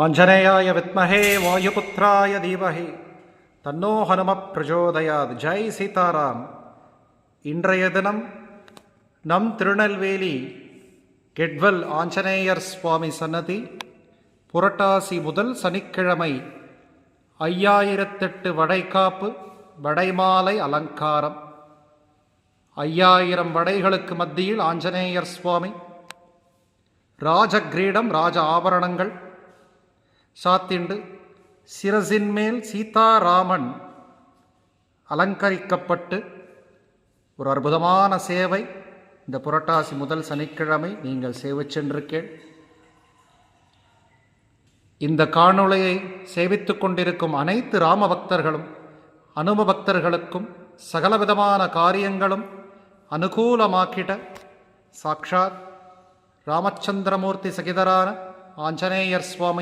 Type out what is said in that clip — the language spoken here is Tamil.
ஆஞ்சநேயாய வித்மஹே வாயுபுத்ராய தீமஹி தன்னோ ஹனும பிரஜோதயாத். ஜெய் சீதாராம். இன்றைய தினம் நம் திருநெல்வேலி கெட்வல் ஆஞ்சநேயர் சுவாமி சன்னதி புரட்டாசி முதல் சனிக்கிழமை 5008 வடைக்காப்பு வடைமாலை அலங்காரம். 5000 வடைகளுக்கு மத்தியில் ஆஞ்சநேயர் சுவாமி, ராஜகிரீடம் ராஜ ஆபரணங்கள் சாத்திண்டு சிரசின் மேல் சீதாராமன் அலங்கரிக்கப்பட்டு ஒரு அற்புதமான சேவை இந்த புரட்டாசி முதல் சனிக்கிழமை நீங்கள் சேவை சென்றிருக்கேன். இந்த காணொளியை சேவித்து கொண்டிருக்கும் அனைத்து ராம பக்தர்களும் அனும பக்தர்களுக்கும் சகலவிதமான காரியங்களும் அனுகூலமாக்கிட சாக்ஷாத் ராமச்சந்திரமூர்த்தி சகிதரான ஆஞ்சநேயர் சுவாமி